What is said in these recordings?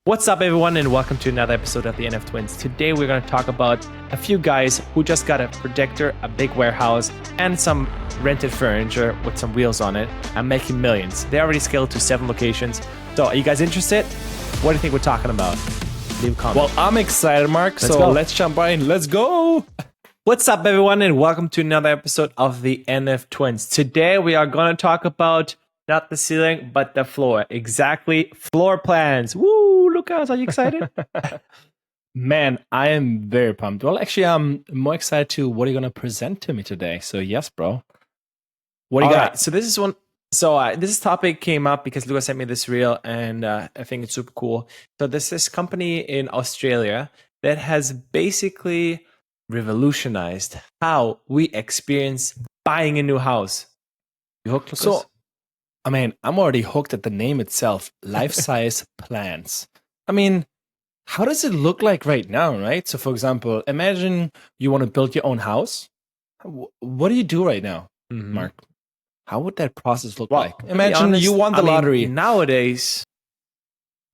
What's up, everyone, and welcome to another episode of the Twins. Today, we're going to talk about a few guys who just got a projector, a big warehouse, and some rented furniture with some wheels on it and making millions. They already scaled to 7 locations. So, are you guys interested? What do you think we're talking about? Leave a comment. Well, I'm excited, Mark. Let's jump in. Let's go. What's up, everyone, and welcome to another episode of the Twins. Today, we are going to talk about not the ceiling, but the floor. Exactly, floor plans. Woo, Lucas, are you excited? Man, I am very pumped. Well, actually, I'm more excited to what are you going to present to me today. So, yes, bro. What do you got? Right, so this topic came up because Lucas sent me this reel, and I think it's super cool. So this company in Australia that has basically revolutionized how we experience buying a new house. You hooked, Lucas? So, I mean, I'm already hooked at the name itself, lifesize plans. I mean, how does it look like right now, right? So, for example, imagine you want to build your own house. What do you do right now, Mark? How would that process look like? Imagine you won the lottery. Nowadays,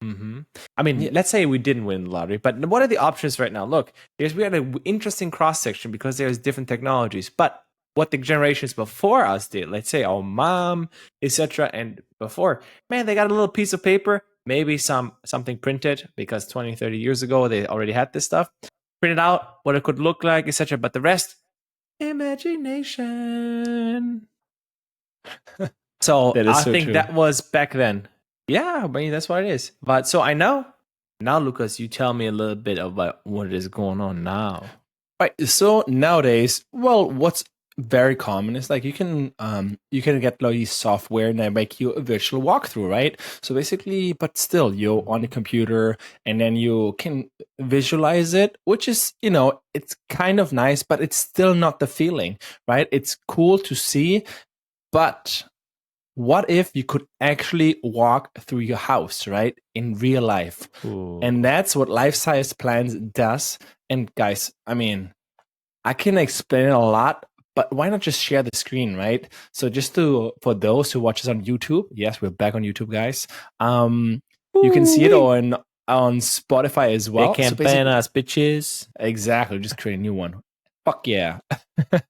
I mean, let's say we didn't win the lottery, but what are the options right now? Look, we had an interesting cross-section because there's different technologies, but what the generations before us did, let's say our mom, etc., and before, man, they got a little piece of paper, maybe something printed, because 20, 30 years ago, they already had this stuff, printed out what it could look like, etc., but the rest, imagination. So I think that was back then. Yeah, I mean, that's what it is. But so I know. Now, Lucas, you tell me a little bit about what is going on now. Right. So nowadays, well, what's very common is like you can get like these software and they make you a virtual walkthrough, right? So basically, but still you're on the computer and then you can visualize it, which is, it's kind of nice, but it's still not the feeling, right? It's cool to see, but what if you could actually walk through your house, right? In real life. Ooh. And that's what Life-Size Plans does. And guys, I mean, I can explain a lot, but why not just share the screen, right? So just for those who watch us on YouTube, yes, we're back on YouTube, guys. You can see it on Spotify as well. They can't ban us, bitches. Exactly. Just create a new one. Fuck yeah.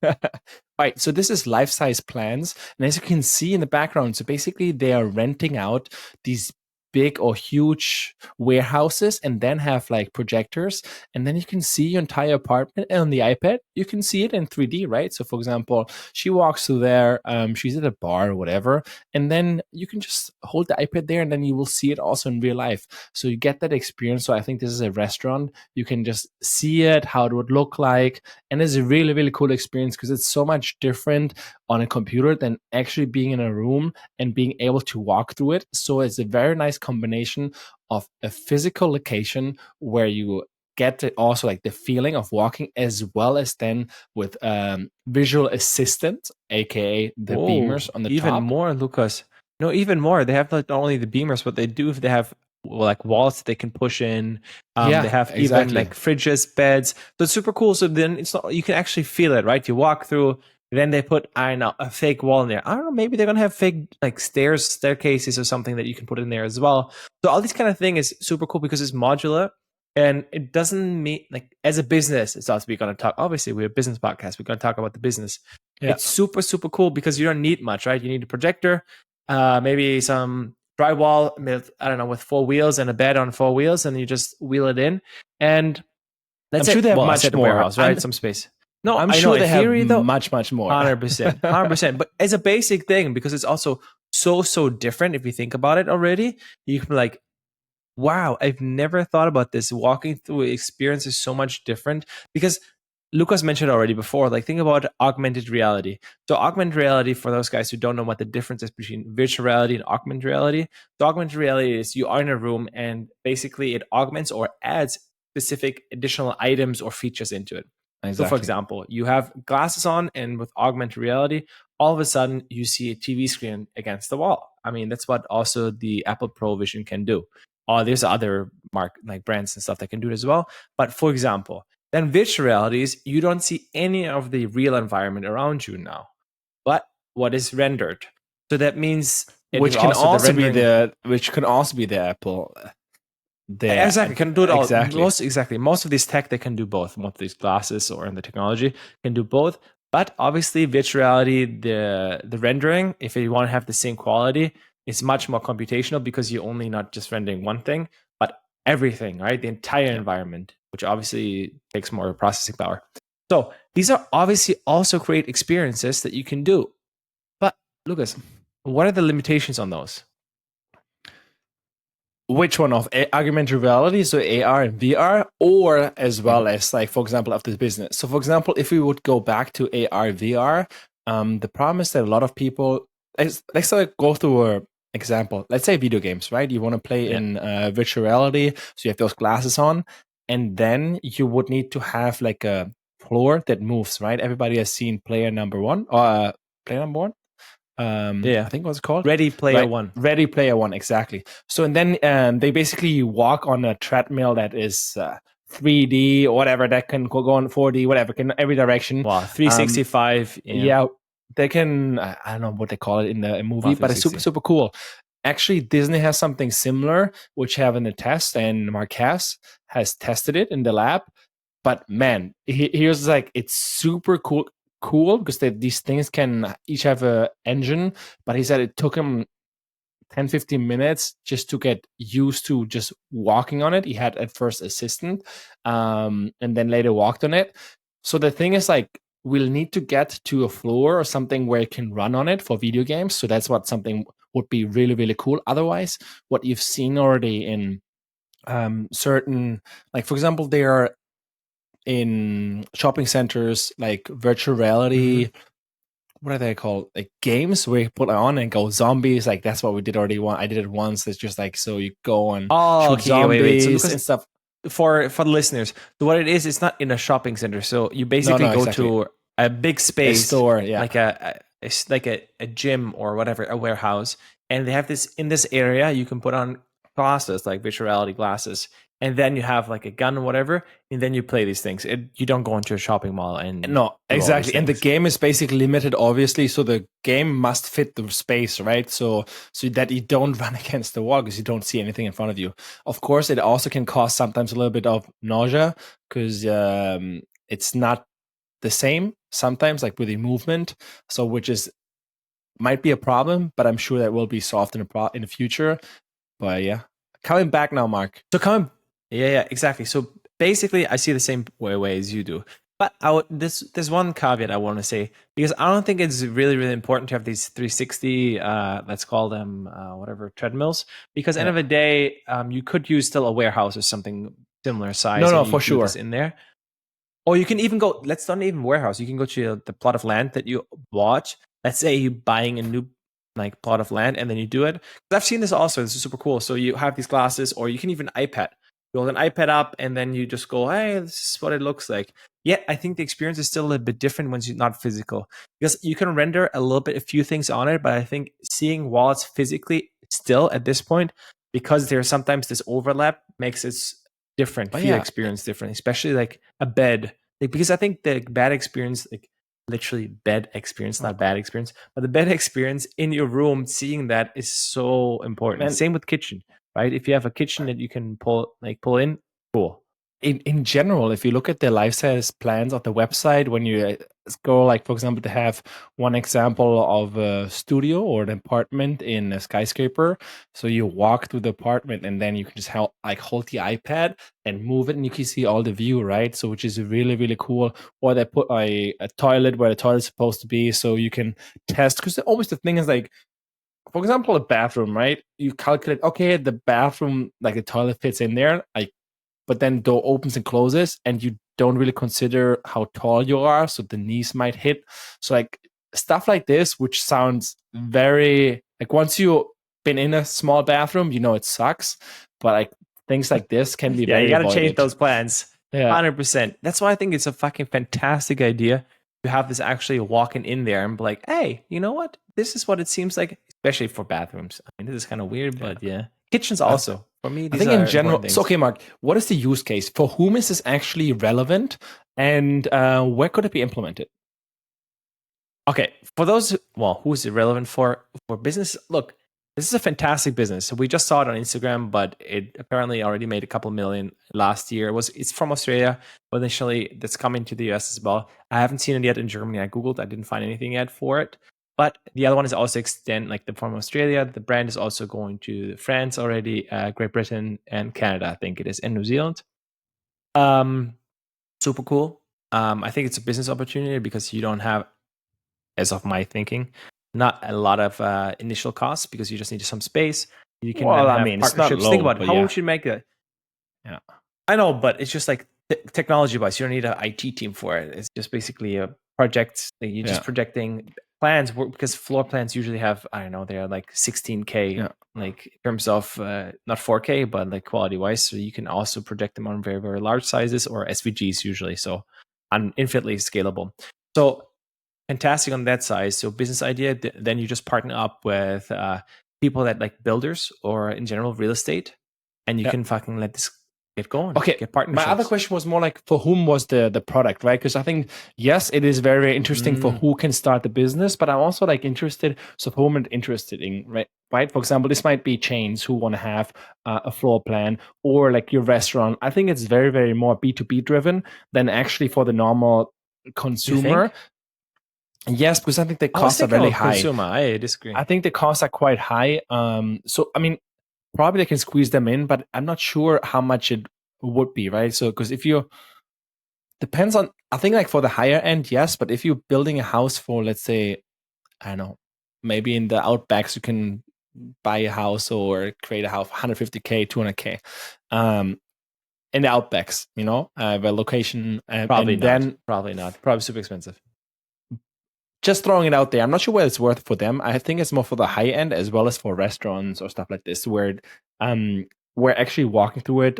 All right, so this is Life-Size Plans. And as you can see in the background, so basically they are renting out these big or huge warehouses and then have like projectors, and then you can see your entire apartment. And on the iPad you can see it in 3D, right? So for example, she walks through there, she's at a bar or whatever, and then you can just hold the iPad there and then you will see it also in real life, so you get that experience. So I think this is a restaurant, you can just see it, how it would look like, and it's a really, really cool experience because it's so much different on a computer than actually being in a room and being able to walk through it. So it's a very nice combination of a physical location where you get also like the feeling of walking, as well as then with visual assistant, aka the beamers on the even top. Even more, Lucas. No, even more. They have not only the beamers, but they do. They have like walls that they can push in. They have even like fridges, beds. So it's super cool. So then it's not, you can actually feel it, right? You walk through. Then they put, I don't know, a fake wall in there. I don't know, maybe they're going to have fake like staircases or something that you can put in there as well. So all these kind of thing is super cool because it's modular, and it doesn't mean like as a business, it's also we're going to talk, obviously we're a business podcast. We're going to talk about the business. Yeah. It's super, super cool because you don't need much, right? You need a projector, maybe some drywall with, I don't know, with 4 wheels and a bed on 4 wheels, and you just wheel it in. And that's I'm sure they have much more warehouse, right? Some space. No, I'm sure they have much more. 100%. 100%. But as a basic thing, because it's also so different if you think about it already, you can be like, wow, I've never thought about this. Walking through experience is so much different because Lucas mentioned already before, like think about augmented reality. So augmented reality, for those guys who don't know what the difference is between virtual reality and augmented reality. So augmented reality is you are in a room and basically it augments or adds specific additional items or features into it. Exactly. So for example, you have glasses on, and with augmented reality, all of a sudden you see a TV screen against the wall. I mean, that's what also the Apple Pro Vision can do. There's other like brands and stuff that can do it as well. But for example, then virtual realities, you don't see any of the real environment around you now, but what is rendered. So that means which can also be the Apple. Exactly, can do it all. Exactly. Most of these tech, they can do both. Most of these glasses or in the technology can do both. But obviously, virtual reality, the rendering, if you want to have the same quality, it's much more computational because you're only not just rendering one thing, but everything, right? The entire environment, which obviously takes more processing power. So these are obviously also great experiences that you can do. But Lucas, what are the limitations on those? Which one of augmented reality, so AR and VR, or as well as like, for example, of this business. So for example, if we would go back to AR, VR, the problem is that a lot of people, let's like go through a example. Let's say video games, right? You want to play in virtual reality, so you have those glasses on, and then you would need to have like a floor that moves, right? Everybody has seen player number one, or player number one. I think what's it called? Ready Player One. Ready Player One, exactly. So and then they basically walk on a treadmill that is 3D or whatever, that can go on 4D, whatever, can every direction. Wow, 365. Yeah, they can. I don't know what they call it in the movie, but it's super cool. Actually, Disney has something similar, which have in the test, and Marquez has tested it in the lab. But man, here's like, it's super cool because these things can each have a engine, but he said it took him 10-15 minutes just to get used to just walking on it. He had at first assistant, and then later walked on it. So the thing is, like, we'll need to get to a floor or something where it can run on it for video games. So that's what something would be really, really cool. Otherwise, what you've seen already in certain, like, for example, they are in shopping centers, like virtual reality, what are they called? Like games where you put it on and go zombies. Like that's what we did already. I did it once. It's just like, so you go and shoot zombies and stuff. For the listeners, so what it is, it's not in a shopping center. So you basically go to a big space, a store, like a gym or whatever, a warehouse, and they have this in this area. You can put on glasses, like virtual reality glasses, and then you have like a gun or whatever, and then you play these things. You don't go into a shopping mall and no, exactly. And the game is basically limited, obviously. So the game must fit the space, right? So that you don't run against the wall because you don't see anything in front of you. Of course, it also can cause sometimes a little bit of nausea because it's not the same sometimes, like with the movement. So which is might be a problem, but I'm sure that will be solved in the future. But yeah, coming back now, Mark. So yeah, exactly. So basically, I see the same way as you do. But there's one caveat I want to say, because I don't think it's really, really important to have these 360, let's call them whatever, treadmills. Because end of the day, you could use still a warehouse or something similar size. No, for sure. In there. Or you can even go, let's not even warehouse. You can go to the plot of land that you bought. Let's say you're buying a new like plot of land and then you do it. I've seen this also. This is super cool. So you have these glasses, or you can even iPad. You hold an iPad up and then you just go, hey, this is what it looks like. Yet I think the experience is still a little bit different when it's not physical, because you can render a few things on it. But I think seeing while it's physically still at this point, because there's sometimes this overlap, makes it different, experience different, especially like a bed. Like, because I think the bad experience, like literally bed experience, not bad experience, but the bed experience in your room, seeing that is so important. And same with kitchen, right? If you have a kitchen that you can pull in, cool. In general, if you look at the lifesize plans of the website, when you go, like, for example, to have one example of a studio or an apartment in a skyscraper, so you walk through the apartment and then you can just hold the iPad and move it and you can see all the view, right? So which is really, really cool. Or they put a toilet where the toilet is supposed to be, so you can test, because always the thing is, like, for example, a bathroom, right? You calculate, okay, the bathroom, like the toilet fits in there, but then door opens and closes and you don't really consider how tall you are, so the knees might hit. So like stuff like this, which sounds very, like, once you've been in a small bathroom, you know it sucks, but like things like this can be very you gotta avoided. change those plans. 100%. That's why I think it's a fucking fantastic idea to have this actually walking in there and be like, hey, you know what, this is what it seems like, especially for bathrooms. I mean, this is kind of weird, but yeah, kitchens also. For me, I think in general. So, okay, Mark, what is the use case? For whom is this actually relevant, and where could it be implemented? Okay, for those, who is it relevant for? For business, look, this is a fantastic business. So we just saw it on Instagram, but it apparently already made a couple million last year. It's from Australia, but initially that's coming to the US as well. I haven't seen it yet in Germany. I Googled, I didn't find anything yet for it. But the other one is also extend like the from Australia. The brand is also going to France already, Great Britain and Canada, I think it is, and New Zealand. Super cool. I think it's a business opportunity because you don't have, as of my thinking, not a lot of initial costs because you just need some space. You can Well, then I have mean, it's not partnerships. low, Think about but how yeah. would you make it? Yeah. I know, but it's just like technology wise, you don't need an IT team for it. It's just basically a project. You're just projecting plans because floor plans usually have, I don't know, they're like 16K, like in terms of not 4K, but like quality wise. So you can also project them on very, very large sizes or SVGs usually. So infinitely scalable. So fantastic on that side. So business idea, then you just partner up with people that like builders or in general real estate, and you can fucking let this get going. Okay. Get partnerships. My other question was more like for whom was the product, right? Because I think yes, it is very, very interesting for who can start the business, but I'm also like interested. So for whom I'm interested in, right? For example, this might be chains who want to have a floor plan, or like your restaurant. I think it's very, very more B2B driven than actually for the normal consumer. Yes, because I think the costs are really high. Consumer, I disagree. I think the costs are quite high. So I mean, probably they can squeeze them in, but I'm not sure how much it would be, right? So because if you depends on, I think like for the higher end, yes, but if you're building a house for, let's say, I don't know, maybe in the outbacks you can buy a house or create a house 150K, 200K. In the outbacks, you know, the location, probably and not. Then probably not. Probably super expensive. Just throwing it out there. I'm not sure what it's worth for them. I think it's more for the high end as well as for restaurants or stuff like this, where we're actually walking through it.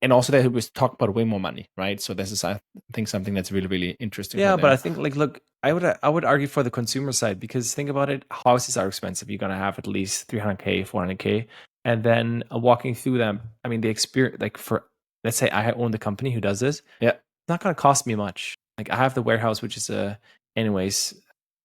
And also they was talk about way more money, right? So this is, I think, something that's really, really interesting. Yeah, but I think like, look, I would argue for the consumer side, because think about it, houses are expensive. You're gonna have at least 300K, 400K, and then walking through them. I mean, the experience, like for, let's say I own the company who does this. Yeah, it's not gonna cost me much. Like I have the warehouse, which is anyways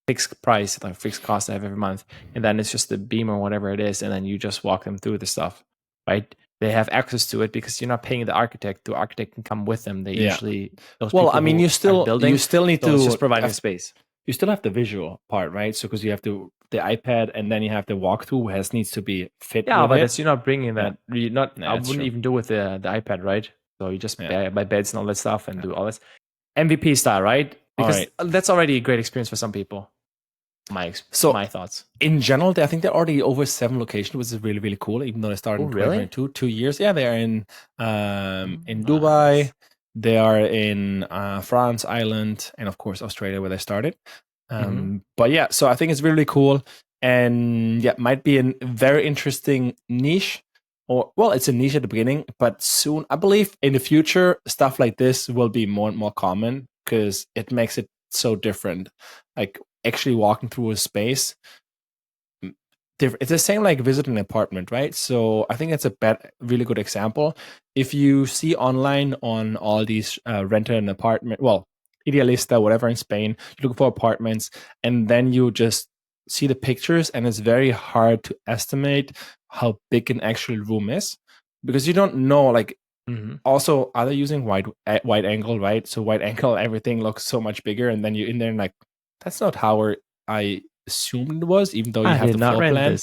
fixed price, like fixed cost I have every month, and then it's just the beam or whatever it is, and then you just walk them through the stuff, right? They have access to it because you're not paying the architect. The architect can come with them. They usually I mean, you still need to just providing a space. You still have the visual part, right? So because you have the iPad, and then you have the walkthrough needs to be fit. Yeah, but you're not bringing that. You're not. I wouldn't even do with the iPad, right? So you just buy beds and all that stuff and do all this MVP style, right? Because that's already a great experience for some people. My thoughts. In general, I think they're already over 7 locations, which is really, really cool. Even though they started in 2022, 2 years. Yeah, they are in Dubai. They are in France, Ireland, and of course Australia, where they started. But yeah, so I think it's really cool, and yeah, might be a very interesting niche. Or well, it's a niche at the beginning, but soon, I believe, in the future, stuff like this will be more and more common because it makes it so different. Like actually walking through a space, it's the same like visiting an apartment, right? So I think that's a really good example. If you see online on all these rented an apartment, well, Idealista, whatever in Spain, you look for apartments, and then you just see the pictures, and it's very hard to estimate how big an actual room is because you don't know. Like, also, are they using wide angle, right? So wide angle, everything looks so much bigger, and then you're in there and like, that's not how I assumed it was, even though you have the floor plan.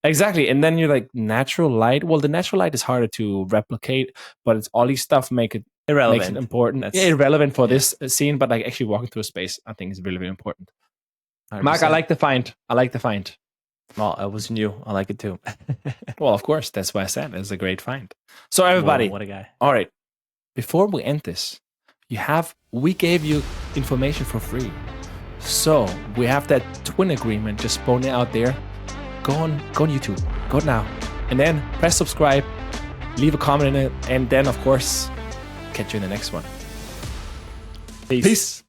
Exactly. And then you're like, natural light. Well, the natural light is harder to replicate, but it's all these stuff makes it important. Irrelevant for this scene, but like actually walking through a space, I think is really, really important. 100%. Mark, I like the find. Well, it was new. I like it too. Well, of course. That's why I said it's a great find. So everybody. Whoa, what a guy. All right. Before we end this, we gave you information for free. So we have that twin agreement just spawning out there. Go on YouTube. Go now. And then press subscribe, leave a comment in it, and then of course, catch you in the next one. Peace.